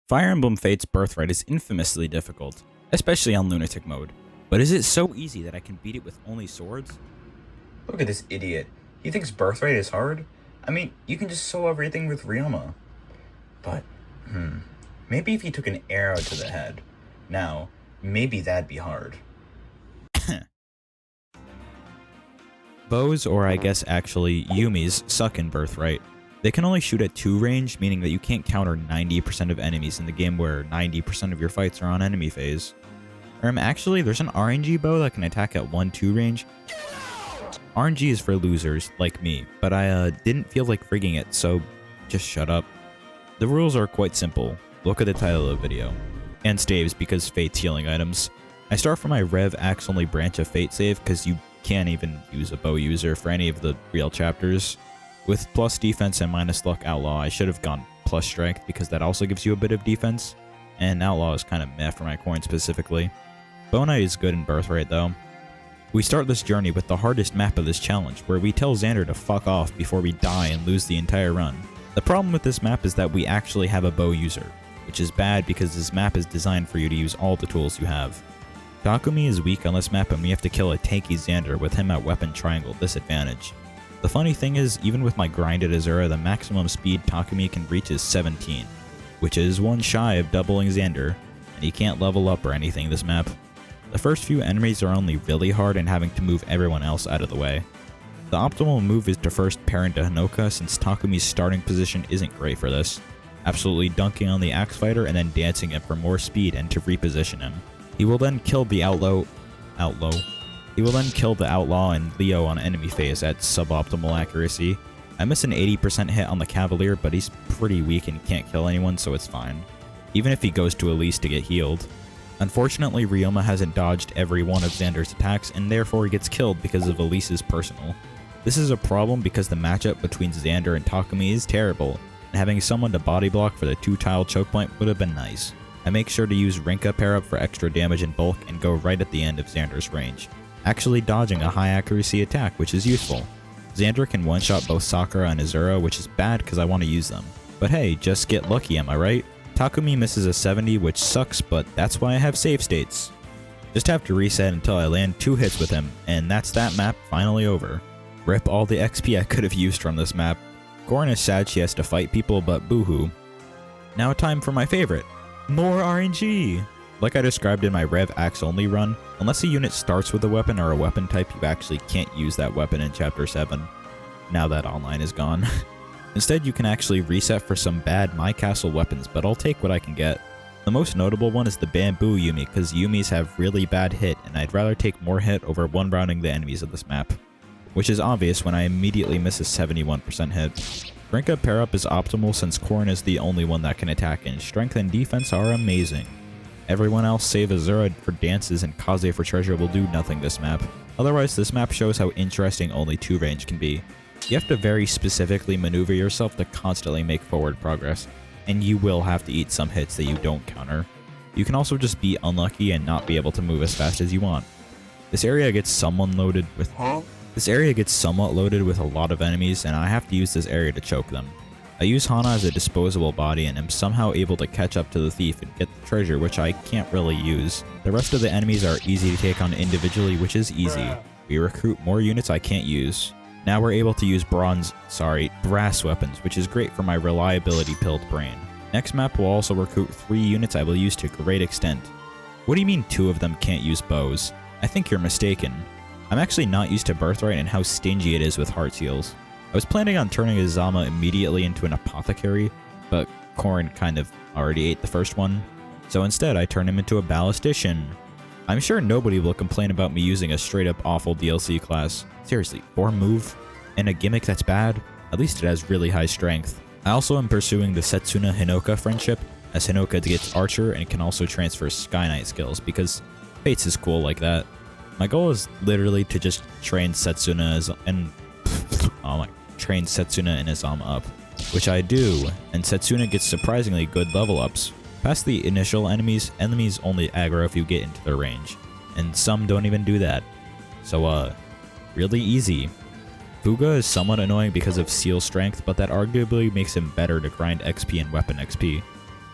Fire Emblem Fate's Birthright is infamously difficult, especially on Lunatic mode. But is it so easy that I can beat it with only swords? Look at this idiot. He thinks Birthright is hard? I mean, you can just solo everything with Ryoma. But, maybe if he took an arrow to the head. Now, maybe that'd be hard. Bows, or I guess actually Yumis, suck in Birthright. They can only shoot at 2 range, meaning that you can't counter 90% of enemies in the game where 90% of your fights are on enemy phase. Actually, there's an RNG bow that can attack at 1-2 range. RNG is for losers, like me, but I didn't feel like frigging it, so just shut up. The rules are quite simple. Look at the title of the video. And staves, because Fate's healing items. I start from my Rev Axe only branch of Fate save, because you can't even use a bow user for any of the real chapters. With plus defense and minus luck Outlaw, I should have gone plus strength because that also gives you a bit of defense, and Outlaw is kind of meh for my coin specifically. Bow Knight is good in Birthright though. We start this journey with the hardest map of this challenge, where we tell Xander to fuck off before we die and lose the entire run. The problem with this map is that we actually have a bow user, which is bad because this map is designed for you to use all the tools you have. Takumi is weak on this map and we have to kill a tanky Xander with him at weapon triangle disadvantage. The funny thing is, even with my grinded Azura, the maximum speed Takumi can reach is 17, which is one shy of doubling Xander, and he can't level up or anything this map. The first few enemies are only really hard and having to move everyone else out of the way. The optimal move is to first pair into Hinoka since Takumi's starting position isn't great for this, absolutely dunking on the Axe Fighter and then dancing him for more speed and to reposition him. He will then kill the Outlaw and Leo on enemy phase at suboptimal accuracy. I miss an 80% hit on the Cavalier, but he's pretty weak and can't kill anyone, so it's fine. Even if he goes to Elise to get healed. Unfortunately, Ryoma hasn't dodged every one of Xander's attacks, and therefore he gets killed because of Elise's personal. This is a problem because the matchup between Xander and Takumi is terrible, and having someone to body block for the 2-tile choke point would have been nice. I make sure to use Rinka pair up for extra damage in bulk and go right at the end of Xander's range, actually dodging a high accuracy attack, which is useful. Xander can one-shot both Sakura and Azura, which is bad because I want to use them. But hey, just get lucky, am I right? Takumi misses a 70, which sucks, but that's why I have save states. Just have to reset until I land 2 hits with him, and that's that map finally over. Rip all the XP I could have used from this map. Corrin is sad she has to fight people, but boohoo. Now time for my favorite. More RNG! Like I described in my Rev Axe only run, unless a unit starts with a weapon or a weapon type, you actually can't use that weapon in Chapter 7. Now that online is gone. Instead, you can actually reset for some bad My Castle weapons, but I'll take what I can get. The most notable one is the Bamboo Yumi, because Yumis have really bad hit, and I'd rather take more hit over one-rounding the enemies of this map. Which is obvious when I immediately miss a 71% hit. Rinka pair-up is optimal since Corrin is the only one that can attack, and strength and defense are amazing. Everyone else save Azura for dances and Kaze for treasure will do nothing this map. Otherwise, this map shows how interesting only 2 range can be. You have to very specifically maneuver yourself to constantly make forward progress, and you will have to eat some hits that you don't counter. You can also just be unlucky and not be able to move as fast as you want. This area gets somewhat loaded with a lot of enemies, and I have to use this area to choke them. I use Hana as a disposable body and am somehow able to catch up to the thief and get the treasure, which I can't really use. The rest of the enemies are easy to take on individually, which is easy. We recruit more units I can't use. Now we're able to use brass weapons, which is great for my reliability pilled brain. Next map will also recruit 3 units I will use to great extent. What do you mean 2 of them can't use bows? I think you're mistaken. I'm actually not used to Birthright and how stingy it is with heart seals. I was planning on turning Izama immediately into an apothecary, but Corrin kind of already ate the first one, so instead I turned him into a ballistician. I'm sure nobody will complain about me using a straight up awful DLC class. Seriously, 4 move and a gimmick that's bad? At least it has really high strength. I also am pursuing the Setsuna Hinoka friendship, as Hinoka gets Archer and can also transfer Sky Knight skills, because Fates is cool like that. My goal is literally to just train Setsuna and Izama up, which I do, and Setsuna gets surprisingly good level ups. Past the initial enemies only aggro if you get into their range, and some don't even do that. So really easy. Fuga is somewhat annoying because of seal strength, but that arguably makes him better to grind XP and weapon XP.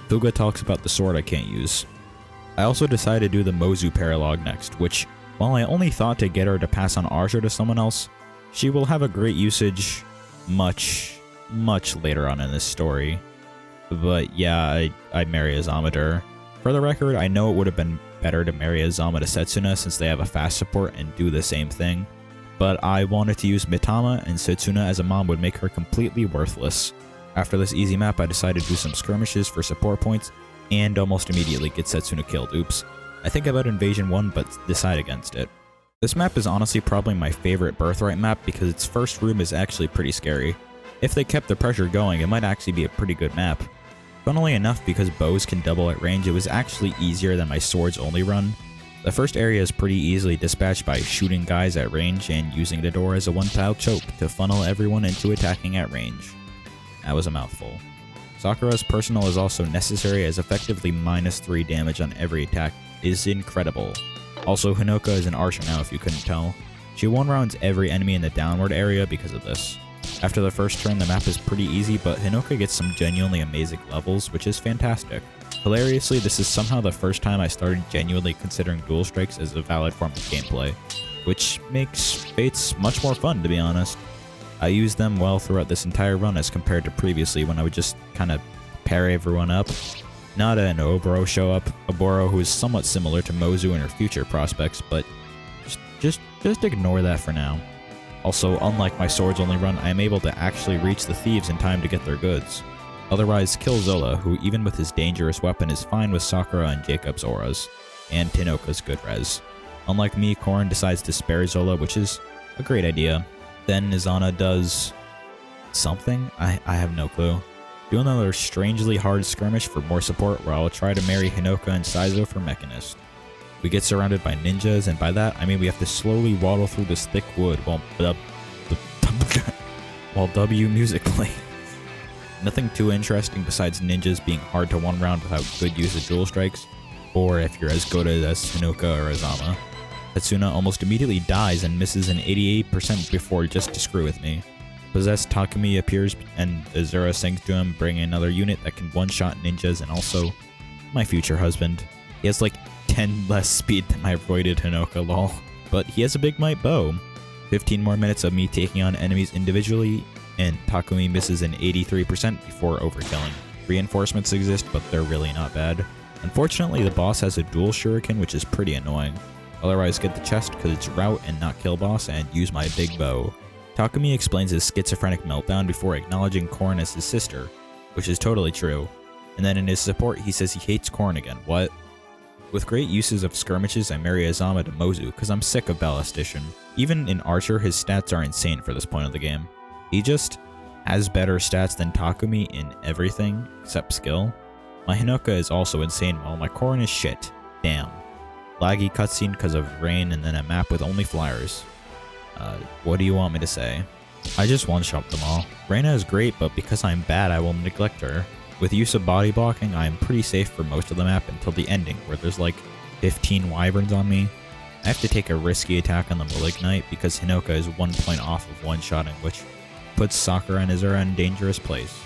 Fuga talks about the sword I can't use. I also decided to do the Mozu paralog next, which, while I only thought to get her to pass on Archer to someone else, she will have a great usage much later on in this story. But yeah, I marry Azama to her. For the record, I know it would have been better to marry Azama to Setsuna since they have a fast support and do the same thing, but I wanted to use Mitama, and Setsuna as a mom would make her completely worthless. After this easy map, I decided to do some skirmishes for support points, and almost immediately get Setsuna killed. Oops. I think about Invasion 1, but decide against it. This map is honestly probably my favorite Birthright map because its first room is actually pretty scary. If they kept the pressure going, it might actually be a pretty good map. Funnily enough, because bows can double at range, it was actually easier than my swords only run. The first area is pretty easily dispatched by shooting guys at range and using the door as a one-tile choke to funnel everyone into attacking at range. That was a mouthful. Sakura's personal is also necessary as effectively -3 damage on every attack is incredible. Also, Hinoka is an archer now if you couldn't tell. She one-rounds every enemy in the downward area because of this. After the first turn, the map is pretty easy, but Hinoka gets some genuinely amazing levels, which is fantastic. Hilariously, this is somehow the first time I started genuinely considering dual strikes as a valid form of gameplay, which makes Fates much more fun, to be honest. I used them well throughout this entire run as compared to previously when I would just kind of parry everyone up. Nada and Oboro show up, Oboro who is somewhat similar to Mozu in her future prospects, but just ignore that for now. Also, unlike my swords only run, I am able to actually reach the thieves in time to get their goods. Otherwise, kill Zola, who even with his dangerous weapon is fine with Sakura and Jacob's auras, and Tinoka's good res. Unlike me, Korin decides to spare Zola, which is a great idea. Then Nizana does something? I have no clue. Do another strangely hard skirmish for more support where I will try to marry Hinoka and Saizo for Mechanist. We get surrounded by ninjas, and by that I mean we have to slowly waddle through this thick wood while W music plays. Nothing too interesting besides ninjas being hard to one round without good use of dual strikes, or if you're as good as Hinoka or Azama. Setsuna almost immediately dies and misses an 88% before just to screw with me. Possessed Takumi appears and Azura sings to him, bringing another unit that can one-shot ninjas and also my future husband. He has like 10 less speed than my roided Hinoka, lol. But he has a big might bow. 15 more minutes of me taking on enemies individually, and Takumi misses an 83% before overkilling. Reinforcements exist, but they're really not bad. Unfortunately, the boss has a dual shuriken, which is pretty annoying. Otherwise, get the chest because it's route and not kill boss, and use my big bow. Takumi explains his schizophrenic meltdown before acknowledging Korin as his sister, which is totally true. And then in his support, he says he hates Korin again. What? With great uses of skirmishes, I marry Azama to Mozu because I'm sick of Ballistician. Even in Archer, his stats are insane for this point of the game. He just has better stats than Takumi in everything except skill. My Hinoka is also insane while my Korin is shit. Damn. Laggy cutscene because of rain and then a map with only flyers. What do you want me to say? I just one-shot them all. Reina is great, but because I'm bad, I will neglect her. With use of body blocking, I am pretty safe for most of the map until the ending, where there's like 15 wyverns on me. I have to take a risky attack on the Malignite because Hinoka is 1 point off of one-shotting, which puts Sakura and Azura in a dangerous place.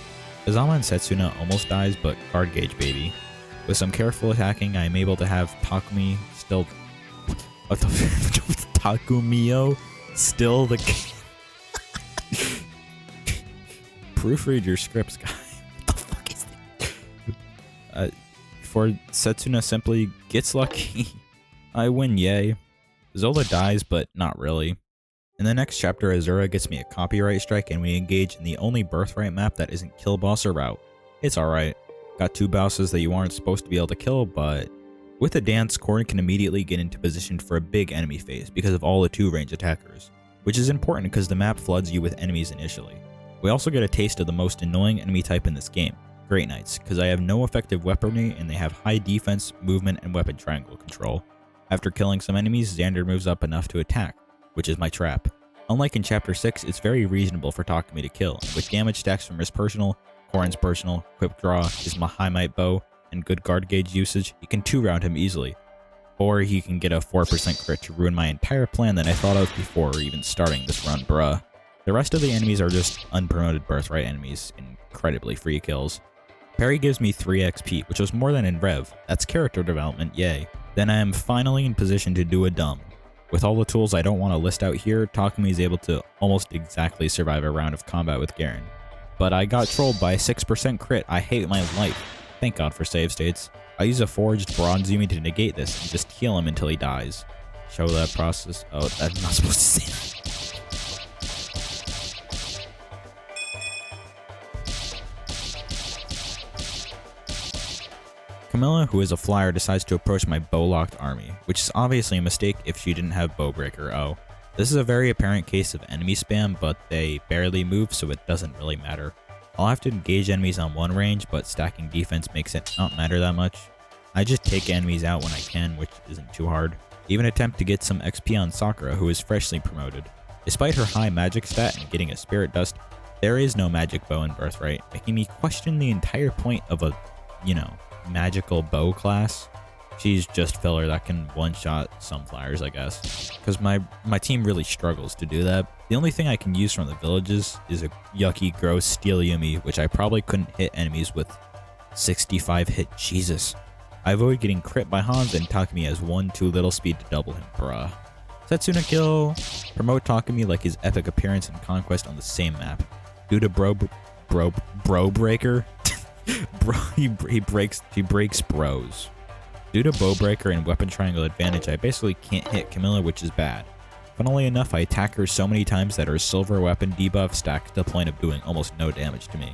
Azama and Setsuna almost dies, but guard gauge baby. With some careful attacking, I am able to have Takumi still... What the Takumio still the... Proofread your scripts, guy. What the fuck is that? For Setsuna simply gets lucky. I win, yay. Zola dies, but not really. In the next chapter, Azura gets me a copyright strike and we engage in the only Birthright map that isn't kill boss or route. It's alright. Got 2 bosses that you aren't supposed to be able to kill, but... With a dance, Korin can immediately get into position for a big enemy phase because of all the 2 range attackers, which is important because the map floods you with enemies initially. We also get a taste of the most annoying enemy type in this game, Great Knights, because I have no effective weaponry and they have high defense, movement, and weapon triangle control. After killing some enemies, Xander moves up enough to attack, which is my trap. Unlike in Chapter 6, it's very reasonable for Takumi to kill, and with damage stacks from his personal, Korin's personal, quick draw, his high might bow, and good guard gauge usage, he can 2-round him easily. Or he can get a 4% crit to ruin my entire plan that I thought of before even starting this run, bruh. The rest of the enemies are just unpromoted Birthright enemies, incredibly free kills. Parry gives me 3 XP, which was more than in Rev. That's character development, yay. Then I am finally in position to do a dumb. With all the tools I don't want to list out here, Takumi is able to almost exactly survive a round of combat with Garen. But I got trolled by a 6% crit. I hate my life. Thank God for save states. I use a forged bronze Yumi to negate this and just heal him until he dies. Show that process. Oh, I'm not supposed to say that. Camilla, who is a flyer, decides to approach my bow-locked army, which is obviously a mistake if she didn't have Bowbreaker. Oh. This is a very apparent case of enemy spam, but they barely move, so it doesn't really matter. I'll have to engage enemies on one range, but stacking defense makes it not matter that much. I just take enemies out when I can, which isn't too hard. Even attempt to get some XP on Sakura, who is freshly promoted. Despite her high magic stat and getting a spirit dust, there is no magic bow in Birthright, making me question the entire point of a, magical bow class. She's just filler that can one-shot some flyers, I guess. Because my team really struggles to do that. The only thing I can use from the villages is a yucky, gross Steel Yumi, which I probably couldn't hit enemies with 65 hit. Jesus. I avoid getting crit by Hans, and Takumi has 1 too little speed to double him, bruh. Setsuna kill. Promote Takumi like his epic appearance in Conquest on the same map. Due to bro breaker. Bro, he breaks bros. Due to Bowbreaker and weapon triangle advantage, I basically can't hit Camilla, which is bad. Funnily enough, I attack her so many times that her silver weapon debuff stacks to the point of doing almost no damage to me.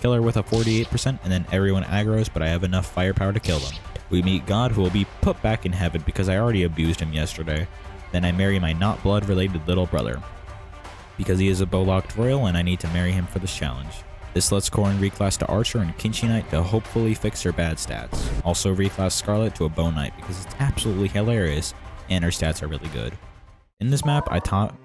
Kill her with a 48% and then everyone aggros, but I have enough firepower to kill them. We meet God, who will be put back in heaven because I already abused him yesterday. Then I marry my not blood related little brother, because he is a bow-locked royal and I need to marry him for this challenge. This lets Corrin reclass to Archer and Kinshi Knight to hopefully fix her bad stats. Also reclass Scarlet to a Bow Knight because it's absolutely hilarious and her stats are really good. In this map, I tonic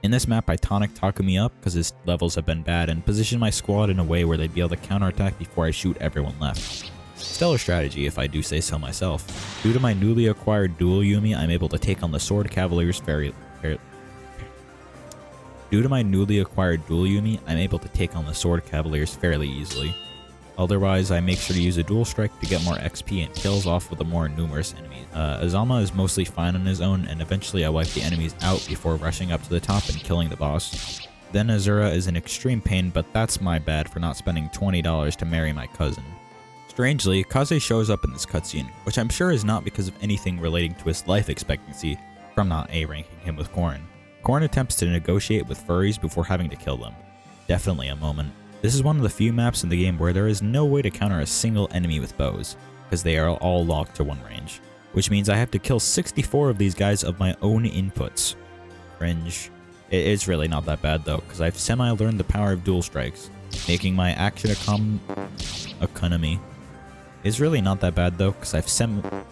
Takumi up because his levels have been bad and position my squad in a way where they'd be able to counterattack before I shoot everyone left. Stellar strategy if I do say so myself. Due to my newly acquired dual Yumi, I'm able to take on the Sword Cavaliers fairly easily. Otherwise, I make sure to use a dual strike to get more XP and kills off with the more numerous enemies. Azama is mostly fine on his own, and eventually I wipe the enemies out before rushing up to the top and killing the boss. Then Azura is an extreme pain, but that's my bad for not spending $20 to marry my cousin. Strangely, Kaze shows up in this cutscene, which I'm sure is not because of anything relating to his life expectancy from not A-ranking him with Corrin. Corrin attempts to negotiate with furries before having to kill them. Definitely a moment. This is one of the few maps in the game where there is no way to counter a single enemy with bows, because they are all locked to one range, which means I have to kill 64 of these guys of my own inputs. Cringe. It's really not that bad though, because I've semi-learned the power of dual strikes, making my action economy. It's really not that bad though, because I've semi-learned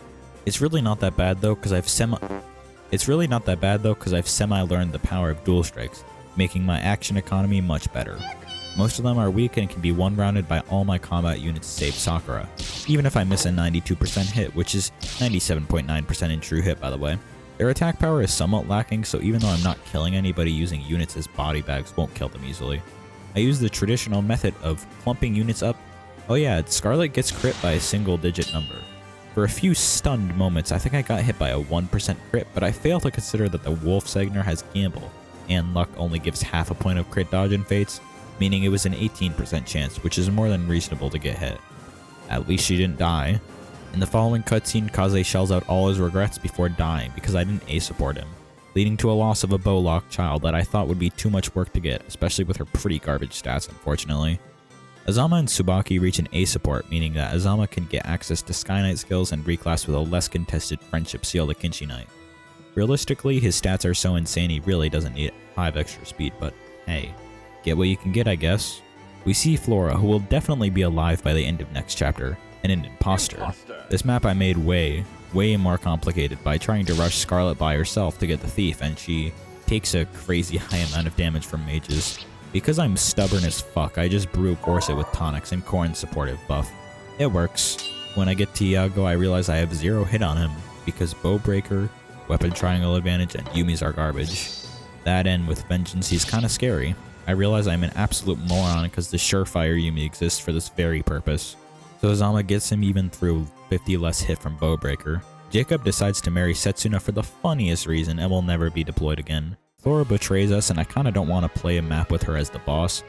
the power of dual strikes, making my action economy much better. Most of them are weak and can be one-rounded by all my combat units save Sakura, even if I miss a 92% hit, which is 97.9% in true hit by the way. Their attack power is somewhat lacking, so even though I'm not killing anybody, using units as body bags won't kill them easily. I use the traditional method of clumping units up. Oh yeah, Scarlet gets crit by a single-digit number. For a few stunned moments, I think I got hit by a 1% crit, but I fail to consider that the Wolf Segner has Gamble, and luck only gives half a point of crit dodge and fates, meaning it was an 18% chance, which is more than reasonable to get hit. At least she didn't die. In the following cutscene, Kaze shells out all his regrets before dying because I didn't A-support him, leading to a loss of a bow-locked child that I thought would be too much work to get, especially with her pretty garbage stats, unfortunately. Azama and Tsubaki reach an A-support, meaning that Azama can get access to Sky Knight skills and reclass with a less contested friendship seal to Kinshi Knight. Realistically, his stats are so insane he really doesn't need 5 extra speed, but hey, get what you can get, I guess. We see Flora, who will definitely be alive by the end of next chapter, and an imposter. This map I made way more complicated by trying to rush Scarlet by herself to get the thief, and she takes a crazy high amount of damage from mages. Because I'm stubborn as fuck, I just brew Corset with tonics and Corrin's supportive buff. It works. When I get to Iago, I realize I have 0 hit on him, because Bowbreaker, Weapon Triangle advantage, and Yumis are garbage. That end with Vengeance, he's kinda scary. I realize I'm an absolute moron because the Surefire Yumi exists for this very purpose. So Azama gets him even through 50 less hit from Bowbreaker. Jacob decides to marry Setsuna for the funniest reason and will never be deployed again. Thora betrays us and I kinda don't want to play a map with her as the boss,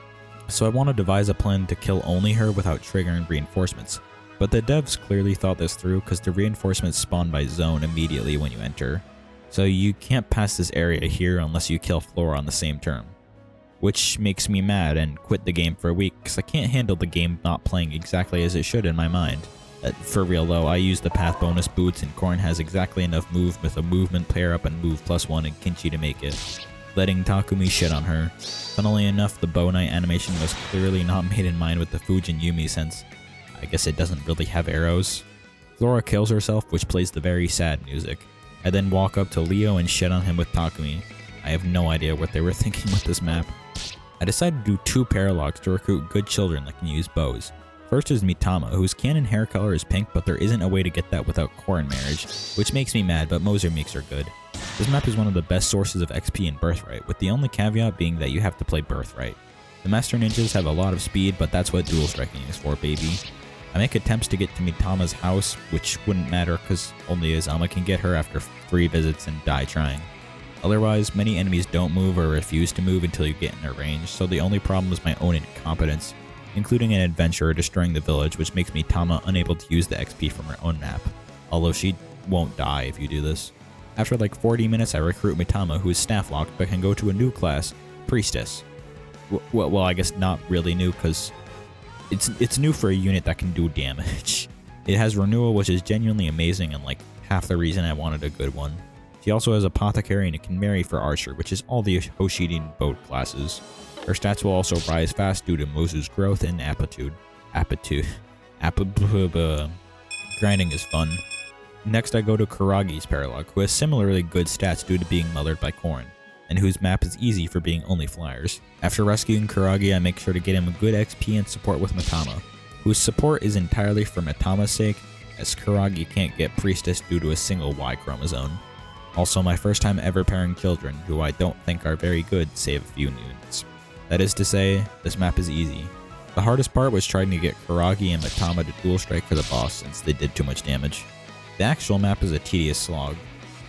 so I want to devise a plan to kill only her without triggering reinforcements. But the devs clearly thought this through because the reinforcements spawn by zone immediately when you enter. So you can't pass this area here unless you kill Flora on the same turn. Which makes me mad and quit the game for a week because I can't handle the game not playing exactly as it should in my mind. For real though, I use the path bonus boots and Korn has exactly enough move with a movement pair up and move +1 and Kinchi to make it, letting Takumi shit on her. Funnily enough, the Bow Knight animation was clearly not made in mind with the Fujin Yumi since I guess it doesn't really have arrows. Flora kills herself, which plays the very sad music. I then walk up to Leo and shit on him with Takumi. I have no idea what they were thinking with this map. I decided to do 2 paralogs to recruit good children that can use bows. First is Mitama, whose canon hair color is pink, but there isn't a way to get that without Korin marriage, which makes me mad, but Moser makes her good. This map is one of the best sources of XP in Birthright, with the only caveat being that you have to play Birthright. The Master Ninjas have a lot of speed, but that's what dual striking is for, baby. I make attempts to get to Mitama's house, which wouldn't matter because only Azama can get her after 3 visits and die trying. Otherwise, many enemies don't move or refuse to move until you get in their range, so the only problem is my own incompetence, including an adventurer destroying the village, which makes Mitama unable to use the XP from her own map, although she won't die if you do this. After like 40 minutes I recruit Mitama, who is staff locked but can go to a new class, Priestess. Well, I guess not really new because it's new for a unit that can do damage. It has renewal, which is genuinely amazing and like half the reason I wanted a good one. She also has Apothecary and it can marry for Archer, which is all the Hoshiri and Boat classes. Her stats will also rise fast due to Mozu's growth and aptitude. Grinding is fun. Next I go to Karagi's Paralog, who has similarly good stats due to being mothered by Korin, and whose map is easy for being only flyers. After rescuing Karagi, I make sure to get him a good XP and support with Mitama, whose support is entirely for Mitama's sake, as Karagi can't get Priestess due to a single Y chromosome. Also my first time ever pairing children, who I don't think are very good save a few units. That is to say, this map is easy. The hardest part was trying to get Karagi and Mitama to dual strike for the boss since they did too much damage. The actual map is a tedious slog.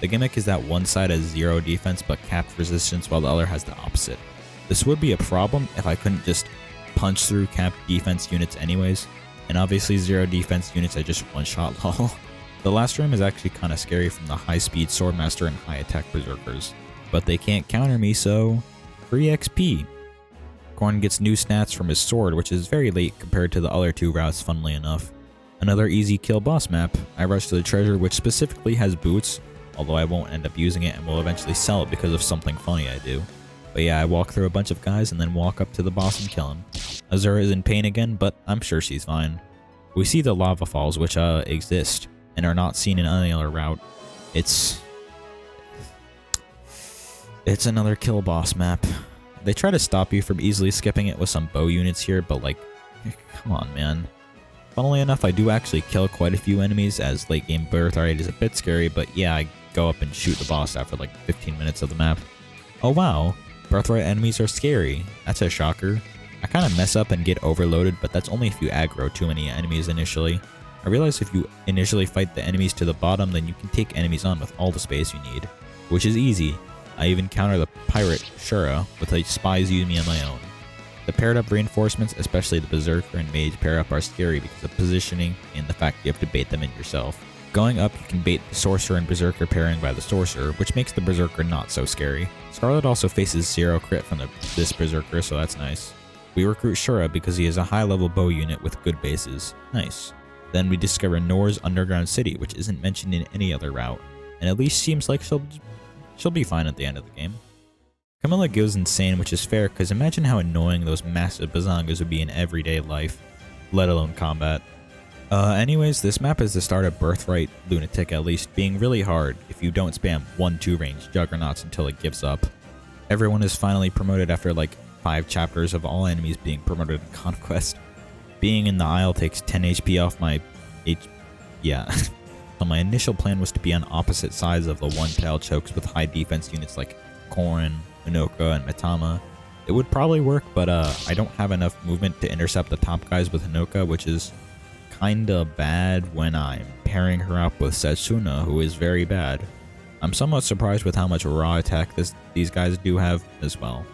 The gimmick is that one side has 0 defense but capped resistance while the other has the opposite. This would be a problem if I couldn't just punch through capped defense units anyways, and obviously 0 defense units I just one-shot lol. The last room is actually kinda scary from the high-speed Swordmaster and high-attack Berserkers, but they can't counter me, so free XP. Korn gets new stats from his sword, which is very late compared to the other 2 routes, funnily enough. Another easy kill boss map. I rush to the treasure, which specifically has boots, although I won't end up using it and will eventually sell it because of something funny I do. But yeah, I walk through a bunch of guys and then walk up to the boss and kill him. Azura is in pain again, but I'm sure she's fine. We see the lava falls, which exist, and are not seen in any other route. It's another kill boss map. They try to stop you from easily skipping it with some bow units here, but like, come on, man. Funnily enough, I do actually kill quite a few enemies, as late game Birthright is a bit scary, but yeah, I go up and shoot the boss after like 15 minutes of the map. Oh wow, Birthright enemies are scary. That's a shocker. I kinda mess up and get overloaded, but that's only if you aggro too many enemies initially. I realize if you initially fight the enemies to the bottom, then you can take enemies on with all the space you need, which is easy. I even counter the pirate Shura with a Spies Yumi on my own. The paired up reinforcements, especially the Berserker and Mage pair up, are scary because of positioning and the fact you have to bait them in yourself. Going up, you can bait the Sorcerer and Berserker pairing by the Sorcerer, which makes the Berserker not so scary. Scarlet also faces 0 crit from this Berserker, so that's nice. We recruit Shura because he is a high level bow unit with good bases. Nice. Then we discover Nor's underground city, which isn't mentioned in any other route, and at least seems like she'll be fine at the end of the game. Camilla goes insane, which is fair, because imagine how annoying those massive bazongas would be in everyday life, let alone combat. Anyways, this map is the start of Birthright Lunatic, at least being really hard if you don't spam 1-2 range Juggernauts until it gives up. Everyone is finally promoted after like 5 chapters of all enemies being promoted in Conquest. Being in the Isle takes 10 HP off my So my initial plan was to be on opposite sides of the one-tile chokes with high defense units like Korin, Unoka, and Mitama, It would probably work, but I don't have enough movement to intercept the top guys with Hinoka, which is kinda bad when I'm pairing her up with Setsuna, who is very bad. I'm somewhat surprised with how much raw attack these guys do have as well.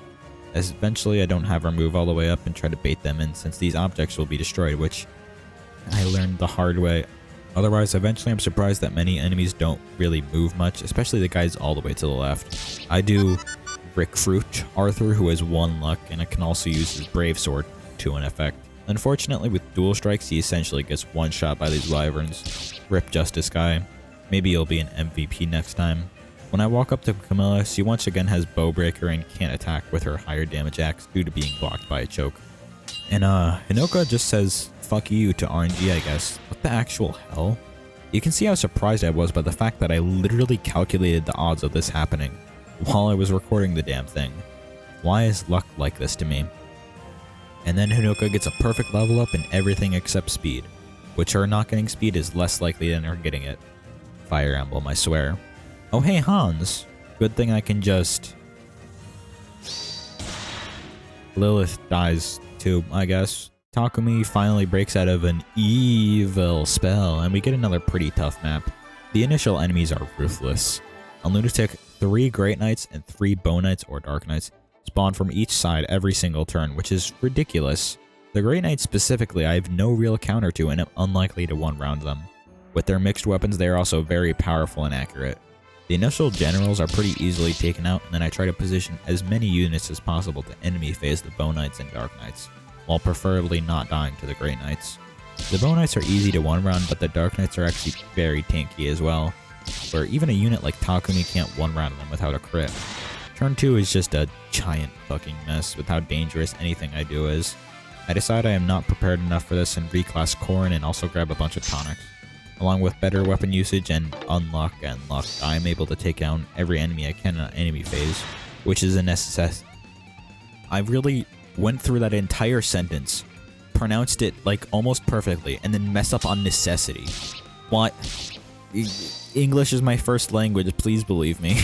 As eventually I don't have her move all the way up and try to bait them in, since these objects will be destroyed, which I learned the hard way. Otherwise, eventually I'm surprised that many enemies don't really move much, especially the guys all the way to the left. I do Rick Fruit Arthur, who has 1 luck, and it can also use his Brave Sword to an effect. Unfortunately, with dual strikes, he essentially gets one shot by these wyverns. Rip Justice Guy. Maybe he'll be an MVP next time. When I walk up to Camilla, she once again has Bowbreaker and can't attack with her higher damage axe due to being blocked by a choke. And Hinoka just says fuck you to RNG, I guess. What the actual hell? You can see how surprised I was by the fact that I literally calculated the odds of this happening while I was recording the damn thing. Why is luck like this to me? And then Hinoka gets a perfect level up in everything except speed, which her not getting speed is less likely than her getting it. Fire Emblem, I swear. Oh hey Hans, good thing I can just... Lilith dies too, I guess. Takumi finally breaks out of an evil spell, and we get another pretty tough map. The initial enemies are ruthless. A lunatic, 3 Great Knights, and 3 Bow Knights or Dark Knights spawn from each side every single turn, which is ridiculous. The Great Knights specifically I have no real counter to and am unlikely to one-round them. With their mixed weapons, they are also very powerful and accurate. The initial generals are pretty easily taken out, and then I try to position as many units as possible to enemy phase the Bow Knights and Dark Knights, while preferably not dying to the Great Knights. The Bow Knights are easy to one-round, but the Dark Knights are actually very tanky as well, where even a unit like Takumi can't one-round them without a crit. Turn 2 is just a giant fucking mess with how dangerous anything I do is. I decide I am not prepared enough for this and reclass Corrin and also grab a bunch of tonics. Along with better weapon usage and unluck and luck, I am able to take down every enemy I can in an enemy phase, which is a necessity. I really went through that entire sentence, pronounced it like almost perfectly, and then mess up on necessity. What? English is my first language, please believe me.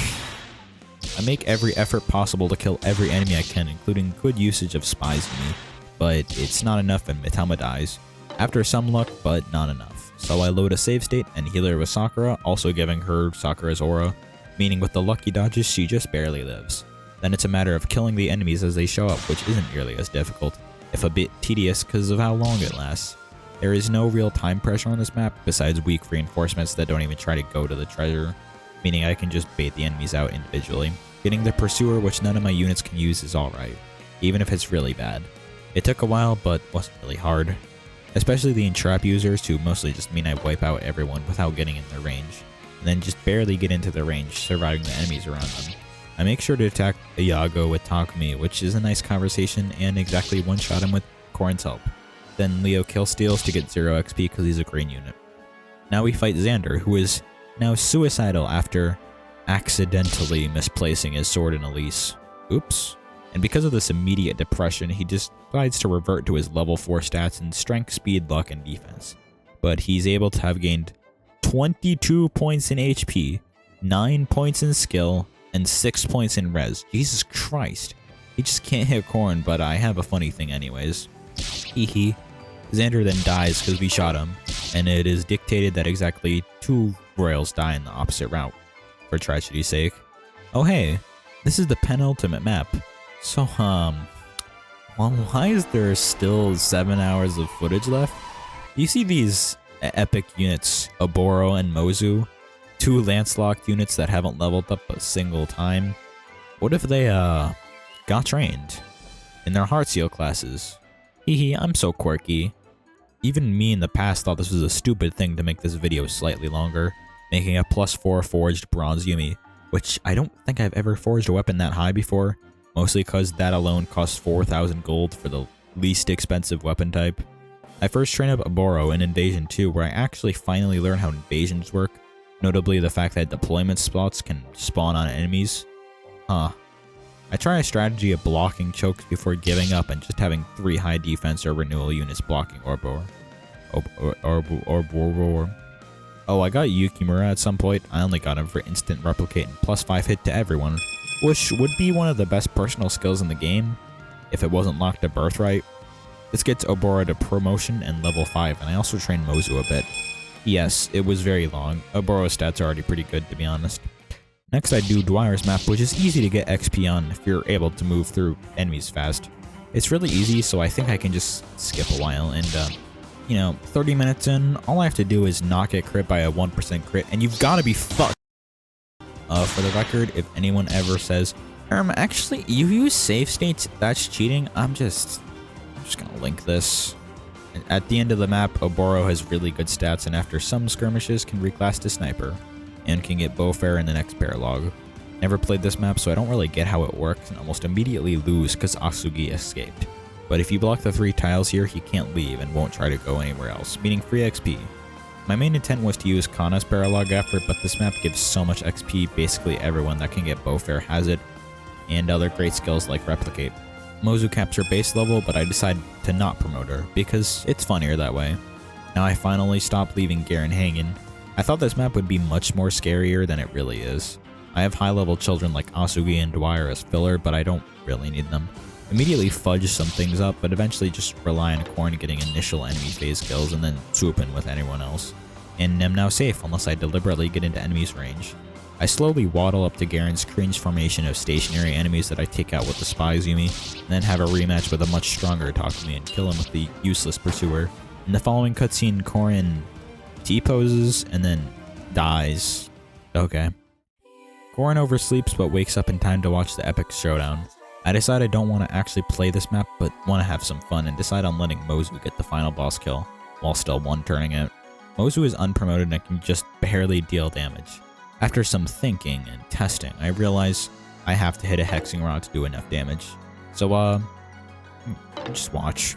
I make every effort possible to kill every enemy I can, including good usage of spies in me, but it's not enough and Mitama dies. After some luck, but not enough. So I load a save state and heal her with Sakura, also giving her Sakura's aura, meaning with the lucky dodges she just barely lives. Then it's a matter of killing the enemies as they show up, which isn't nearly as difficult, if a bit tedious because of how long it lasts. There is no real time pressure on this map, besides weak reinforcements that don't even try to go to the treasure, meaning I can just bait the enemies out individually. Getting the Pursuer, which none of my units can use, is alright, even if it's really bad. It took a while, but wasn't really hard. Especially the entrap users, who mostly just mean I wipe out everyone without getting in their range, and then just barely get into the range, surviving the enemies around them. I make sure to attack Iago with Takumi, which is a nice conversation, and exactly one-shot him with Corrin's help. Then Leo killsteals to get 0 XP because he's a green unit. Now we fight Xander, who is now suicidal after accidentally misplacing his sword in Elise. Oops. And because of this immediate depression, he decides to revert to his level 4 stats in strength, speed, luck, and defense. But he's able to have gained 22 points in HP, 9 points in skill, and 6 points in res. Jesus Christ. He just can't hit Corrin, but I have a funny thing anyways. Hehe. Xander then dies because we shot him, and it is dictated that exactly 2 royals die in the opposite route, for tragedy's sake. Oh hey, this is the penultimate map. So, why is there still 7 hours of footage left? You see these epic units, Oboro and Mozu, 2 Lancelot units that haven't leveled up a single time. What if they, got trained in their Heartseal classes? Hehe, I'm so quirky. Even me in the past thought this was a stupid thing to make this video slightly longer, making a +4 forged bronze Yumi, which I don't think I've ever forged a weapon that high before. Mostly because that alone costs 4,000 gold for the least expensive weapon type. I first trained up Oboro in Invasion 2, where I actually finally learned how invasions work, notably the fact that deployment spots can spawn on enemies. I try a strategy of blocking chokes before giving up and just having 3 high defense or renewal units blocking Oboro. Oh, I got Yukimura at some point. I only got him for instant replicate and +5 hit to everyone, which would be one of the best personal skills in the game, if it wasn't locked to Birthright. This gets Oboro to promotion and level 5, and I also trained Mozu a bit. Yes, it was very long. Oboro's stats are already pretty good, to be honest. Next I do Dwyer's map, which is easy to get XP on if you're able to move through enemies fast. It's really easy, so I think I can just skip a while, and 30 minutes in, all I have to do is not get crit by a 1% crit, and you've got to be fucked. For the record, if anyone ever says, actually, you use save states, that's cheating, I'm just gonna link this. At the end of the map, Oboro has really good stats, and after some skirmishes can reclass to sniper, and can get Bowfair in the next paralog. Never played this map, so I don't really get how it works, and almost immediately lose because Asugi escaped. But if you block the 3 tiles here, he can't leave and won't try to go anywhere else, meaning free XP. My main intent was to use Kana's paralog after, but this map gives so much XP, basically everyone that can get Bowfair has it, and other great skills like Replicate. Mozu capture base level, but I decided to not promote her, because it's funnier that way. Now I finally stopped leaving Garen hanging. I thought this map would be much more scarier than it really is. I have high level children like Asugi and Dwyer as filler, but I don't really need them. Immediately fudge some things up, but eventually just rely on Korn getting initial enemy phase kills and then swoop in with anyone else. And am now safe unless I deliberately get into enemies' range. I slowly waddle up to Garen's cringe formation of stationary enemies that I take out with the Spy Zumi, and then have a rematch with a much stronger Takumi and kill him with the useless Pursuer. In the following cutscene, Korin T-poses and then dies. Okay. Korin oversleeps but wakes up in time to watch the epic showdown. I decide I don't want to actually play this map, but want to have some fun, and decide on letting Mozu get the final boss kill, while still one-turning it. Mozu is unpromoted and can just barely deal damage. After some thinking and testing, I realize I have to hit a hexing rod to do enough damage. So, just watch.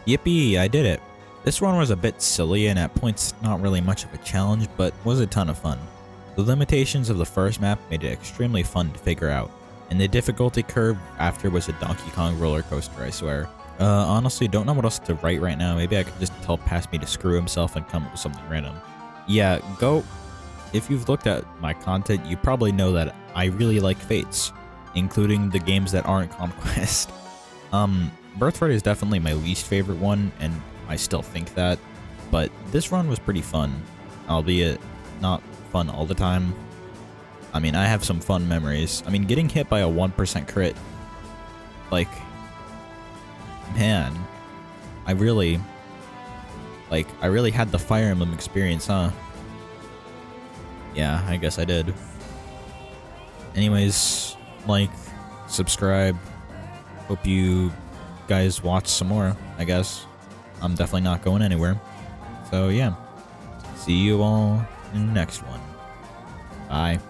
Yippee, I did it. This run was a bit silly and at points not really much of a challenge, but was a ton of fun. The limitations of the first map made it extremely fun to figure out, and the difficulty curve after was a Donkey Kong roller coaster, I swear. Honestly, don't know what else to write right now. Maybe I could just tell Past Me to screw himself and come up with something random. Yeah, go. If you've looked at my content, you probably know that I really like Fates, including the games that aren't Conquest. Birthright is definitely my least favorite one, and I still think that, but this run was pretty fun, albeit not fun all the time. I mean, I have some fun memories. I mean, getting hit by a 1% crit, like, man, I really had the Fire Emblem experience, huh? Yeah, I guess I did. Anyways, like, subscribe, hope you guys watch some more, I guess. I'm definitely not going anywhere. So yeah, see you all in the next one. Bye.